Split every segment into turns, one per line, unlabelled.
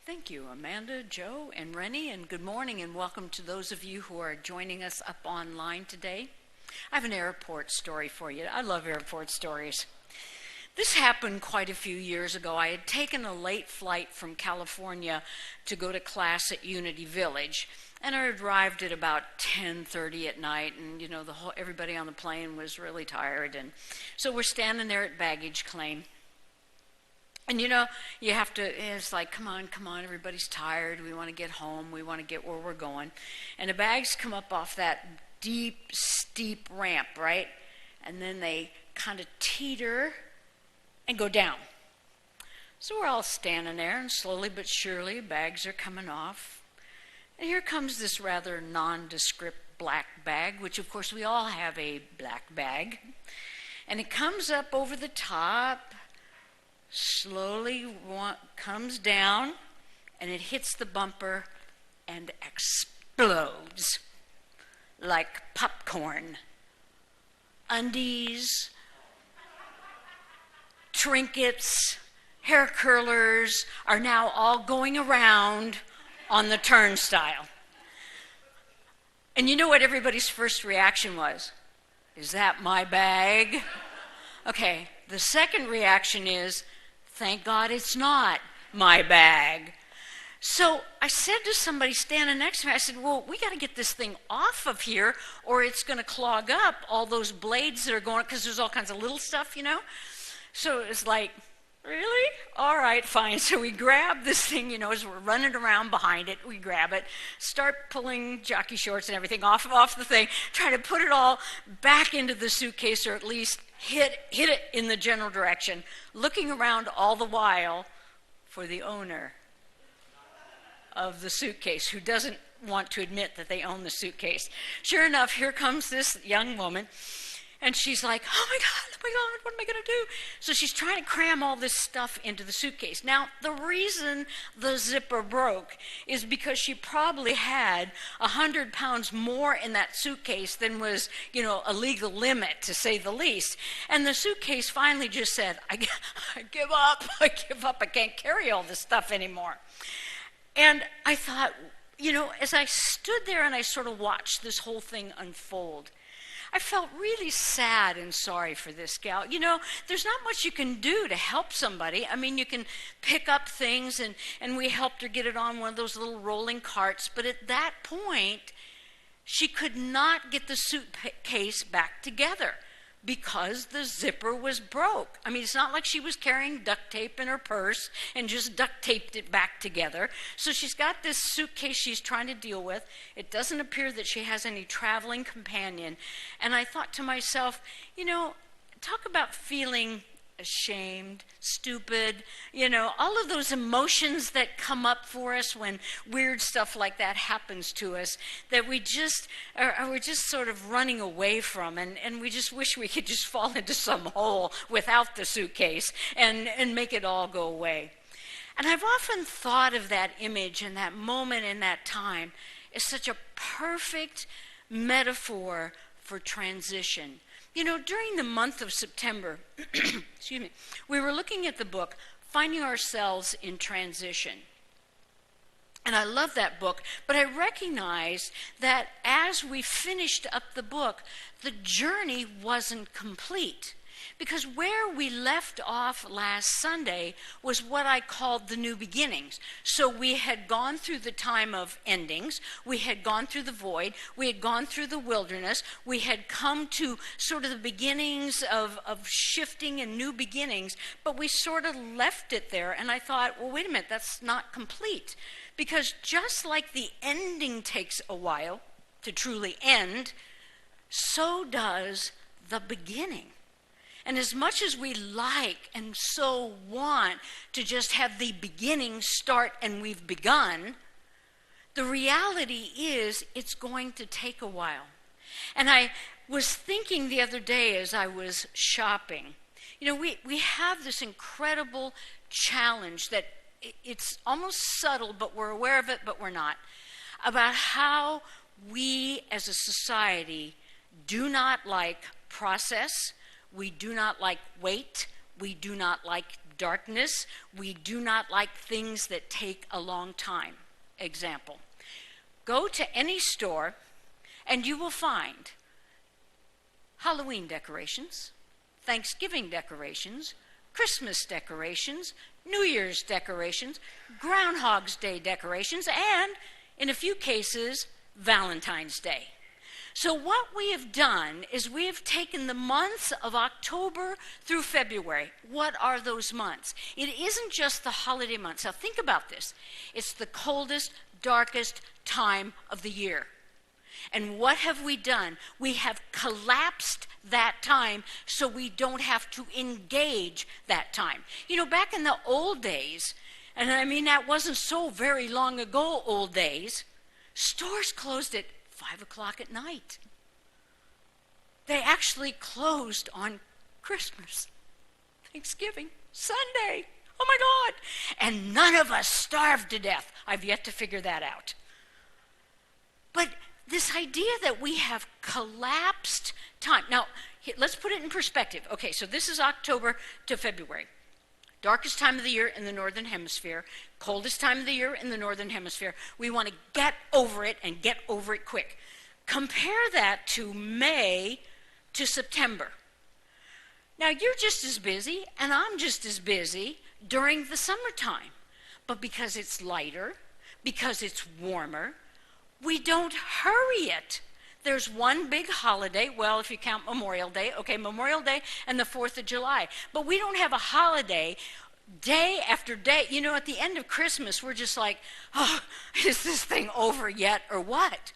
Thank you, Amanda, Joe, and Rennie, and good morning and welcome to those of you who are joining us up online today. I have an airport story for you. I love airport stories. This happened quite a few years ago. I had taken a late flight from California to go to class at Unity Village, and I arrived at about 10:30 at night, and everybody on the plane was really tired, and so we're standing there at baggage claim. And you have to, it's like, come on, everybody's tired. We want to get home. We want to get where we're going. And the bags come up off that deep, steep ramp, right? And then they kind of teeter and go down. So we're all standing there, and slowly but surely, bags are coming off. And here comes this rather nondescript black bag, which, of course, we all have a black bag. And it comes up over the top, slowly comes down, and it hits the bumper and explodes like popcorn. Undies, trinkets, hair curlers are now all going around on the turnstile. And you know what everybody's first reaction was? Is that my bag? Okay, the second reaction is, thank God it's not my bag. So I said to somebody standing next to me, I said, well, we got to get this thing off of here or it's going to clog up all those blades that are going, because there's all kinds of little stuff, So it's like, really? All right, fine. So we grab this thing, as we're running around behind it, we grab it, start pulling jockey shorts and everything off the thing, trying to put it all back into the suitcase, or at least hit it in the general direction, looking around all the while for the owner of the suitcase, who doesn't want to admit that they own the suitcase. Sure enough, here comes this young woman, and she's like, oh my God, what am I going to do? So she's trying to cram all this stuff into the suitcase. Now, the reason the zipper broke is because she probably had 100 pounds more in that suitcase than was, a legal limit, to say the least. And the suitcase finally just said, I give up, I can't carry all this stuff anymore. And I thought, as I stood there and I sort of watched this whole thing unfold, I felt really sad and sorry for this gal. There's not much you can do to help somebody. I mean, you can pick up things, and we helped her get it on one of those little rolling carts. But at that point, she could not get the suitcase back together because the zipper was broke. I mean, it's not like she was carrying duct tape in her purse and just duct taped it back together. So she's got this suitcase she's trying to deal with. It doesn't appear that she has any traveling companion. And I thought to myself, talk about feeling ashamed, stupid, all of those emotions that come up for us when weird stuff like that happens to us, that we're just sort of running away from, and we just wish we could just fall into some hole without the suitcase and make it all go away. And I've often thought of that image and that moment in that time as such a perfect metaphor for transition. During the month of September, excuse me, we were looking at the book, Finding Ourselves in Transition. And I love that book, but I recognized that as we finished up the book, the journey wasn't complete. Because where we left off last Sunday was what I called the new beginnings. So we had gone through the time of endings, we had gone through the void, we had gone through the wilderness, we had come to sort of the beginnings of shifting and new beginnings, but we sort of left it there. And I thought, well, wait a minute, that's not complete. Because just like the ending takes a while to truly end, so does the beginning. And as much as we like and so want to just have the beginning start and we've begun, the reality is it's going to take a while. And I was thinking the other day as I was shopping, we have this incredible challenge that it's almost subtle, but we're aware of it, but we're not, about how we as a society do not like process. We do not like wait. We do not like darkness. We do not like things that take a long time. Example, go to any store and you will find Halloween decorations, Thanksgiving decorations, Christmas decorations, New Year's decorations, Groundhog's Day decorations, and in a few cases, Valentine's Day. So what we have done is we have taken the months of October through February. What are those months? It isn't just the holiday months. Now think about this. It's the coldest, darkest time of the year. And what have we done? We have collapsed that time so we don't have to engage that time. You know, back in the old days, and I mean that wasn't so very long ago, old days, stores closed at 5 o'clock at night. They actually closed on Christmas, Thanksgiving, Sunday. Oh my God. And none of us starved to death. I've yet to figure that out. But this idea that we have collapsed time. Now, let's put it in perspective. Okay, so this is October to February. Darkest time of the year in the Northern Hemisphere, coldest time of the year in the Northern Hemisphere. We want to get over it and get over it quick. Compare that to May to September. Now, you're just as busy, and I'm just as busy during the summertime. But because it's lighter, because it's warmer, we don't hurry it. There's one big holiday, well, if you count Memorial Day, okay, Memorial Day and the 4th of July. But we don't have a holiday day after day. You know, at the end of Christmas, we're just like, oh, is this thing over yet or what?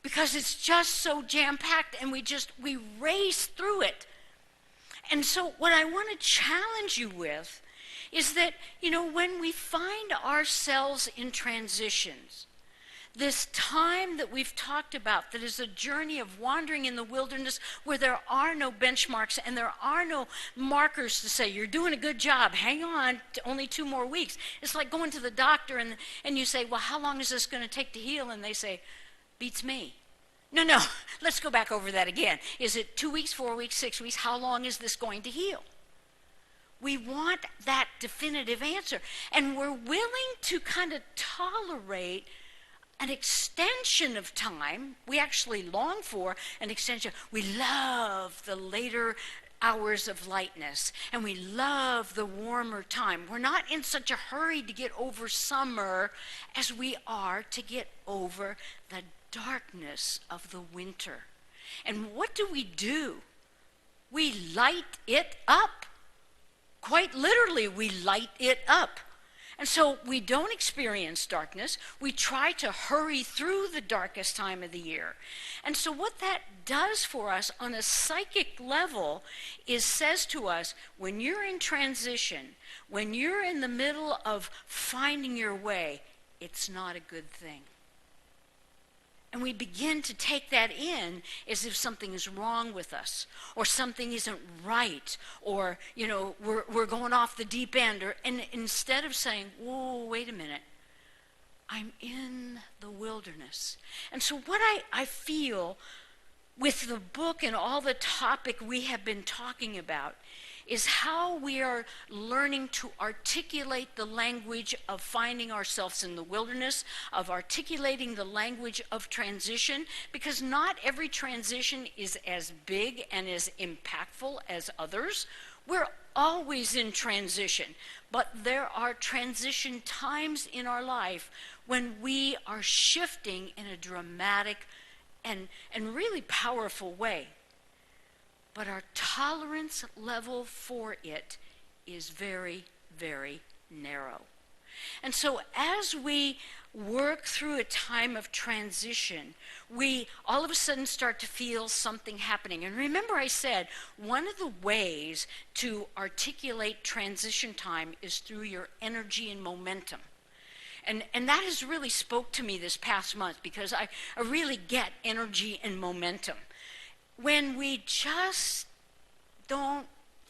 Because it's just so jam-packed and we race through it. And so what I want to challenge you with is that, you know, when we find ourselves in transitions, this time that we've talked about, that is a journey of wandering in the wilderness where there are no benchmarks and there are no markers to say, you're doing a good job, hang on, only 2 more weeks. It's like going to the doctor and you say, well, how long is this going to take to heal? And they say, beats me. No, let's go back over that again. Is it 2 weeks, 4 weeks, 6 weeks? How long is this going to heal? We want that definitive answer. And we're willing to kind of tolerate an extension of time. We actually long for an extension. We love the later hours of lightness, and we love the warmer time. We're not in such a hurry to get over summer as we are to get over the darkness of the winter. And what do? We light it up. Quite literally, we light it up. And so we don't experience darkness. We try to hurry through the darkest time of the year. And so what that does for us on a psychic level is says to us, when you're in transition, when you're in the middle of finding your way, it's not a good thing. And we begin to take that in as if something is wrong with us, or something isn't right, or, you know, we're going off the deep end. And instead of saying, whoa, wait a minute, I'm in the wilderness. And so what I feel with the book and all the topic we have been talking about is how we are learning to articulate the language of finding ourselves in the wilderness, of articulating the language of transition, because not every transition is as big and as impactful as others. We're always in transition, but there are transition times in our life when we are shifting in a dramatic and really powerful way. But our tolerance level for it is very, very narrow. And so as we work through a time of transition, we all of a sudden start to feel something happening. And remember I said, one of the ways to articulate transition time is through your energy and momentum. And that has really spoke to me this past month, because I really get energy and momentum. When we just don't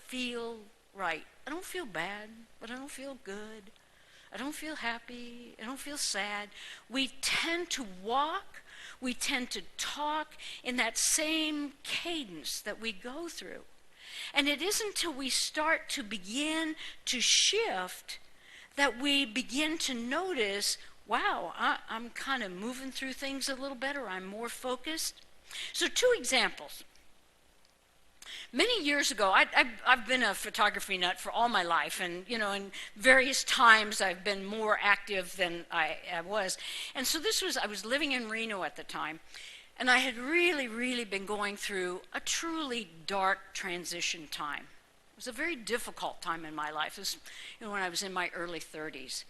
feel right. I don't feel bad, but I don't feel good. I don't feel happy. I don't feel sad. We tend to walk, we tend to talk in that same cadence that we go through. And it isn't until we start to begin to shift that we begin to notice, wow, I'm kind of moving through things a little better. I'm more focused. So 2 examples. Many years ago, I've been a photography nut for all my life, and in various times I've been more active than I was. And so I was living in Reno at the time, and I had really, really been going through a truly dark transition time. It was a very difficult time in my life. It was, when I was in my early 30s.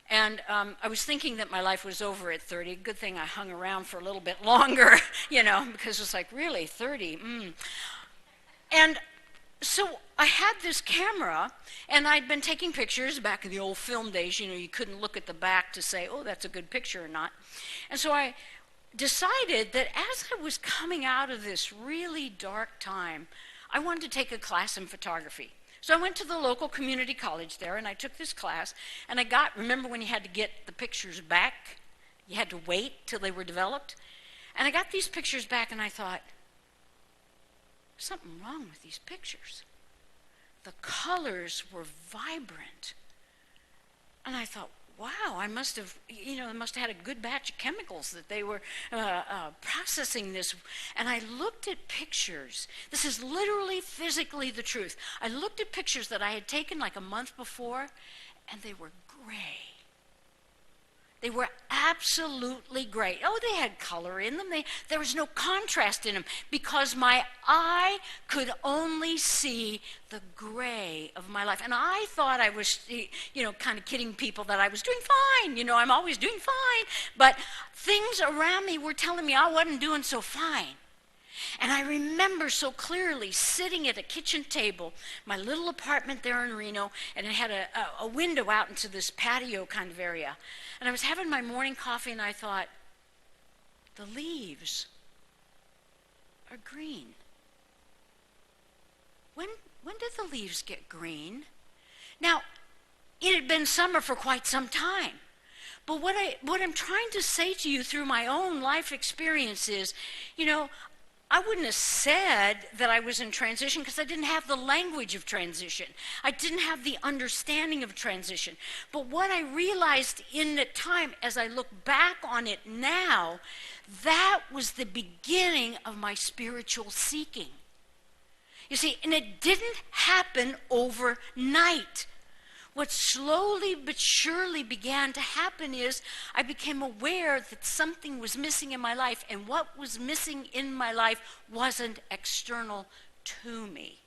And I was thinking that my life was over at 30. Good thing I hung around for a little bit longer, because it's like, really, 30? And so I had this camera, and I'd been taking pictures back in the old film days. You couldn't look at the back to say, oh, that's a good picture or not. And so I decided that as I was coming out of this really dark time, I wanted to take a class in photography. So I went to the local community college there, and I took this class, and remember when you had to get the pictures back? You had to wait till they were developed? And I got these pictures back, and I thought, there's something wrong with these pictures. The colors were vibrant. And I thought, wow, I must have had a good batch of chemicals that they were processing this. And I looked at pictures. This is literally, physically the truth. I looked at pictures that I had taken like a month before, and they were gray. They were absolutely gray. Oh, they had color in them. There was no contrast in them because my eye could only see the gray of my life. And I thought I was, kind of kidding people that I was doing fine. I'm always doing fine. But things around me were telling me I wasn't doing so fine. And I remember so clearly sitting at a kitchen table, my little apartment there in Reno, and it had a window out into this patio kind of area. And I was having my morning coffee, and I thought, the leaves are green. When did the leaves get green? Now, it had been summer for quite some time. But what I'm trying to say to you through my own life experience is, I wouldn't have said that I was in transition because I didn't have the language of transition. I didn't have the understanding of transition. But what I realized in the time, as I look back on it now, that was the beginning of my spiritual seeking. You see, and it didn't happen overnight. What slowly but surely began to happen is I became aware that something was missing in my life, and what was missing in my life wasn't external to me.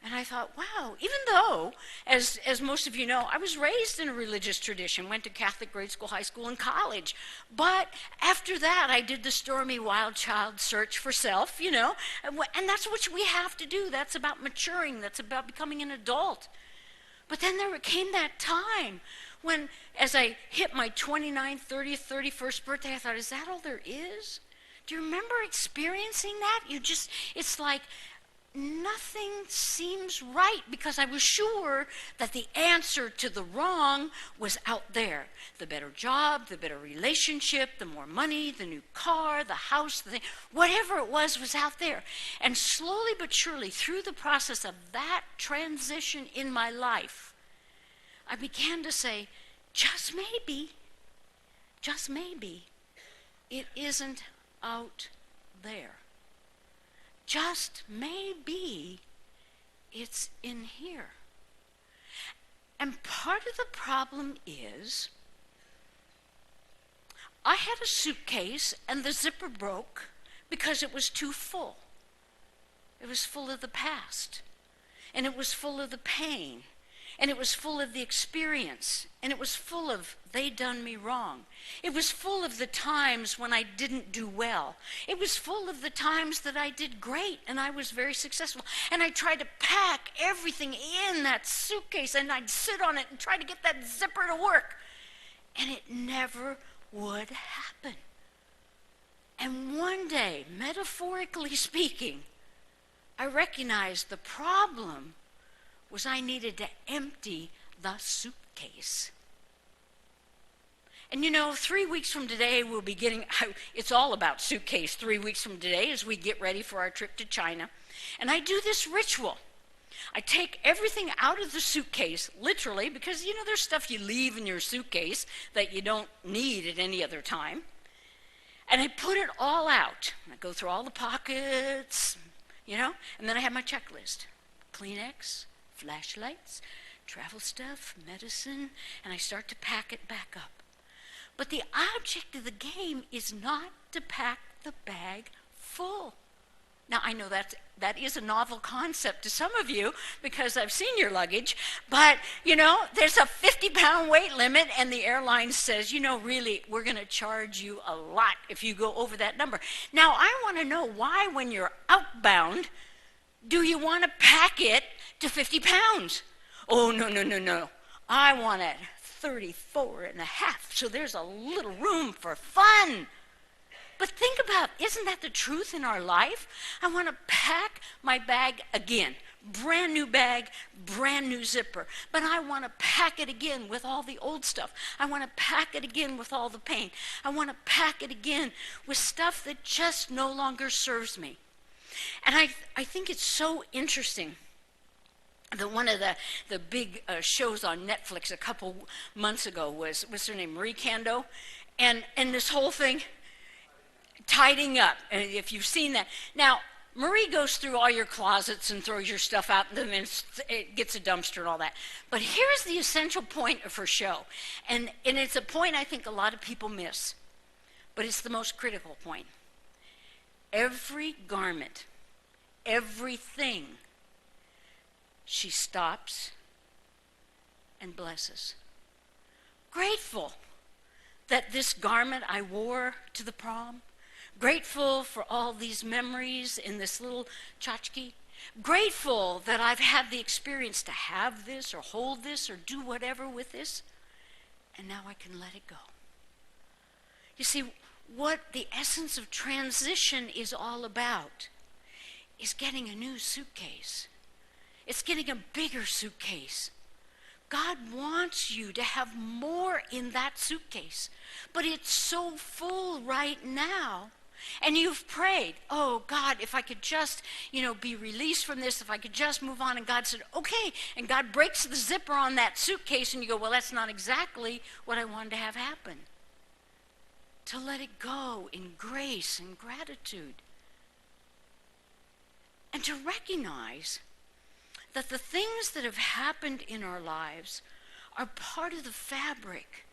And I thought, wow, even though, as most of you know, I was raised in a religious tradition, went to Catholic grade school, high school, and college. But after that, I did the stormy wild child search for self, and that's what we have to do. That's about maturing. That's about becoming an adult. But then there came that time when, as I hit my 29th, 30th, 31st birthday, I thought, is that all there is? Do you remember experiencing that? It's like nothing seems right, because I was sure that the answer to the wrong was out there. The better job, the better relationship, the more money, the new car, the house, the thing, whatever it was out there. And slowly but surely, through the process of that transition in my life, I began to say, just maybe, it isn't out there. Just maybe it's in here. And part of the problem is I had a suitcase and the zipper broke because it was too full. It was full of the past, and it was full of the pain, and it was full of the experience, and it was full of they done me wrong. It was full of the times when I didn't do well. It was full of the times that I did great and I was very successful. And I tried to pack everything in that suitcase, and I'd sit on it and try to get that zipper to work. And it never would happen. And one day, metaphorically speaking, I recognized the problem was I needed to empty the suitcase. And 3 weeks from today, we'll be getting, it's all about suitcase 3 weeks from today as we get ready for our trip to China. And I do this ritual. I take everything out of the suitcase, literally, because, there's stuff you leave in your suitcase that you don't need at any other time. And I put it all out. I go through all the pockets, and then I have my checklist. Kleenex, flashlights, travel stuff, medicine, and I start to pack it back up. But the object of the game is not to pack the bag full. Now, I know that is a novel concept to some of you because I've seen your luggage, but, there's a 50-pound weight limit, and the airline says, really, we're going to charge you a lot if you go over that number. Now, I want to know why, when you're outbound, do you want to pack it to 50 pounds? Oh, no. I want it 34 and a half, so there's a little room for fun. But think about, isn't that the truth in our life? I want to pack my bag again. Brand new bag, brand new zipper. But I want to pack it again with all the old stuff. I want to pack it again with all the pain. I want to pack it again with stuff that just no longer serves me. And I think it's so interesting that one of the big shows on Netflix a couple months ago was, what's her name, Marie Kondo? And this whole thing, tidying up, and if you've seen that. Now, Marie goes through all your closets and throws your stuff out, and then it gets a dumpster and all that. But here's the essential point of her show, and it's a point I think a lot of people miss, but it's the most critical point. Every garment, everything, she stops and blesses. Grateful that this garment I wore to the prom, grateful for all these memories in this little tchotchke. Grateful that I've had the experience to have this or hold this or do whatever with this. And now I can let it go. You see, what the essence of transition is all about is getting a new suitcase. It's getting a bigger suitcase. God wants you to have more in that suitcase. But it's so full right now. And you've prayed, oh, God, if I could just, be released from this, if I could just move on. And God said, okay. And God breaks the zipper on that suitcase, and you go, well, that's not exactly what I wanted to have happen. To let it go in grace and gratitude. And to recognize that the things that have happened in our lives are part of the fabric,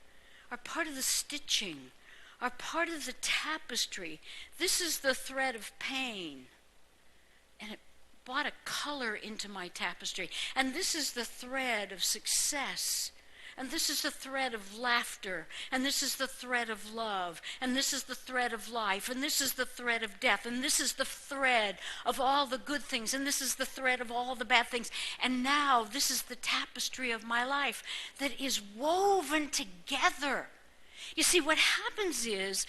are part of the stitching, are part of the tapestry. This is the thread of pain. And it brought a color into my tapestry. And this is the thread of success. And this is the thread of laughter. And this is the thread of love. And this is the thread of life. And this is the thread of death. And this is the thread of all the good things. And this is the thread of all the bad things. And now this is the tapestry of my life that is woven together. You see, what happens is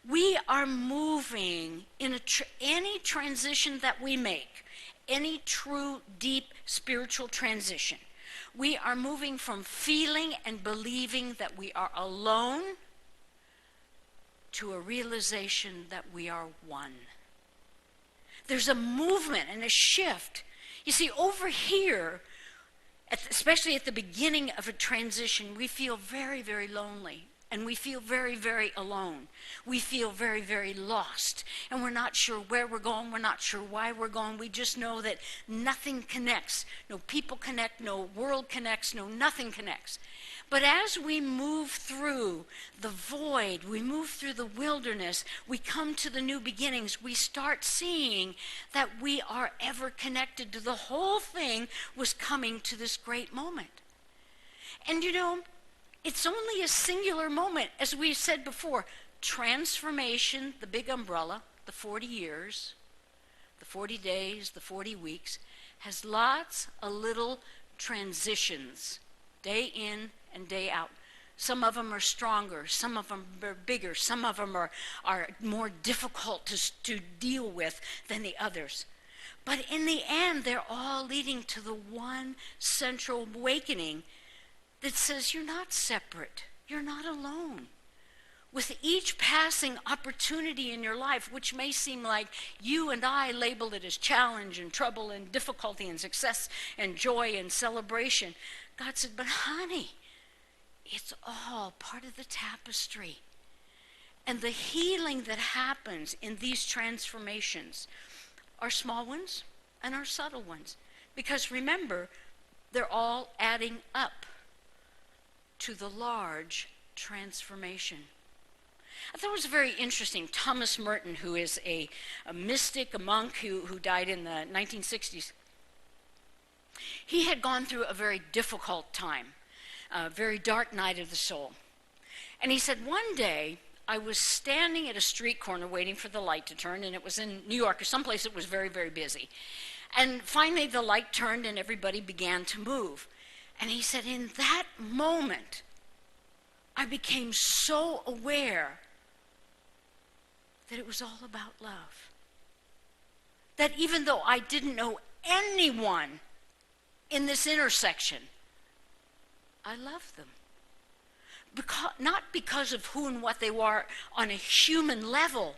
we are moving in any transition that we make, any true, deep spiritual transition. We are moving from feeling and believing that we are alone to a realization that we are one. There's a movement and a shift. You see, over here, especially at the beginning of a transition, we feel very, very lonely. And we feel very, very alone. We feel very, very lost. And we're not sure where we're going. We're not sure why we're going. We just know that nothing connects. No people connect. No world connects. No nothing connects. But as we move through the void, we move through the wilderness, we come to the new beginnings, we start seeing that we are ever connected to the whole thing was coming to this great moment. And it's only a singular moment, as we said before. Transformation, the big umbrella, the 40 years, the 40 days, the 40 weeks, has lots of little transitions, day in and day out. Some of them are stronger, some of them are bigger, some of them are more difficult to deal with than the others. But in the end, they're all leading to the one central awakening that says you're not separate, you're not alone. With each passing opportunity in your life, which may seem like you and I label it as challenge and trouble and difficulty and success and joy and celebration, God said, but honey, it's all part of the tapestry. And the healing that happens in these transformations are small ones and are subtle ones. Because remember, they're all adding up to the large transformation. I thought it was very interesting. Thomas Merton, who is a mystic, a monk who died in the 1960s, he had gone through a very difficult time, a very dark night of the soul. And he said, one day, I was standing at a street corner waiting for the light to turn, and it was in New York or someplace that was very, very busy. And finally the light turned and everybody began to move. And he said, in that moment, I became so aware that it was all about love. That even though I didn't know anyone in this intersection, I loved them. Not because of who and what they were on a human level,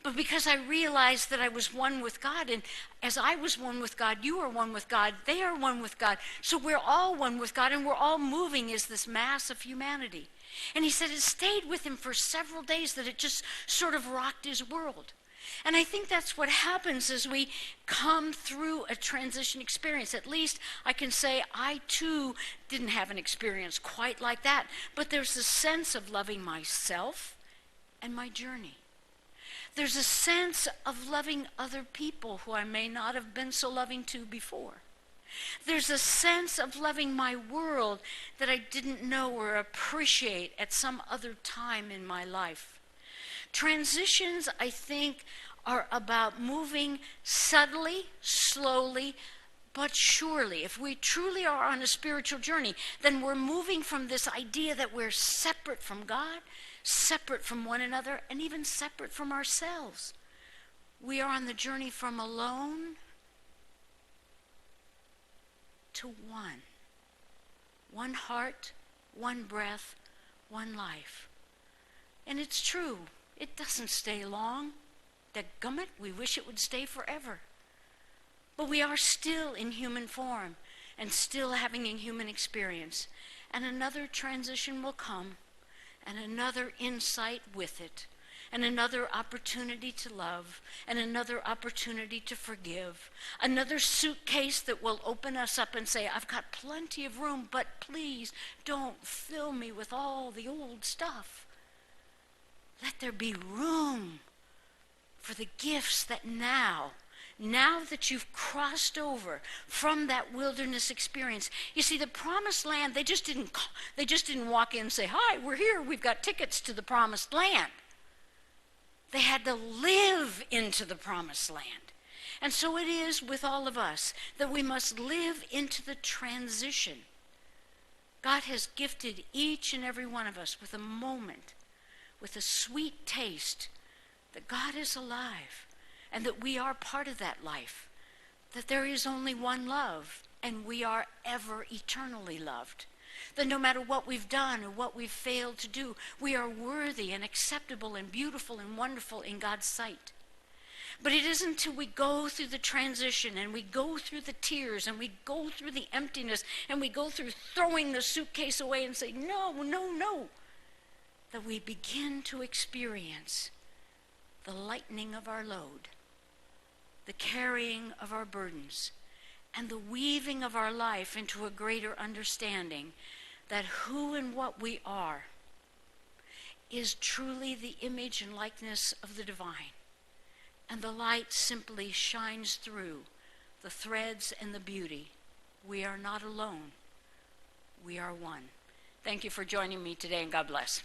but because I realized that I was one with God. And as I was one with God, you are one with God, they are one with God. So we're all one with God, and we're all moving as this mass of humanity. And he said it stayed with him for several days, that it just sort of rocked his world. And I think that's what happens as we come through a transition experience. At least I can say I too didn't have an experience quite like that. But there's a sense of loving myself and my journey. There's a sense of loving other people who I may not have been so loving to before. There's a sense of loving my world that I didn't know or appreciate at some other time in my life. Transitions, I think, are about moving subtly, slowly, but surely. If we truly are on a spiritual journey, then we're moving from this idea that we're separate from God, separate from one another, and even separate from ourselves. We are on the journey from alone to one. One heart, one breath, one life. And it's true. It doesn't stay long. Dadgummit, we wish it would stay forever. But we are still in human form and still having a human experience. And another transition will come, and another insight with it, and another opportunity to love, and another opportunity to forgive, another suitcase that will open us up and say, I've got plenty of room, but please don't fill me with all the old stuff. Let there be room for the gifts that now that you've crossed over from that wilderness experience. You see, the promised land, they just didn't walk in and say, hi, we're here, we've got tickets to the promised land. They had to live into the promised land. And so it is with all of us that we must live into the transition. God has gifted each and every one of us with a moment, with a sweet taste that God is alive and that we are part of that life, that there is only one love and we are ever eternally loved, that no matter what we've done or what we've failed to do, we are worthy and acceptable and beautiful and wonderful in God's sight. But it isn't until we go through the transition and we go through the tears and we go through the emptiness and we go through throwing the suitcase away and say, no, that we begin to experience the lightening of our load, the carrying of our burdens, and the weaving of our life into a greater understanding that who and what we are is truly the image and likeness of the divine. And the light simply shines through the threads and the beauty. We are not alone. We are one. Thank you for joining me today, and God bless.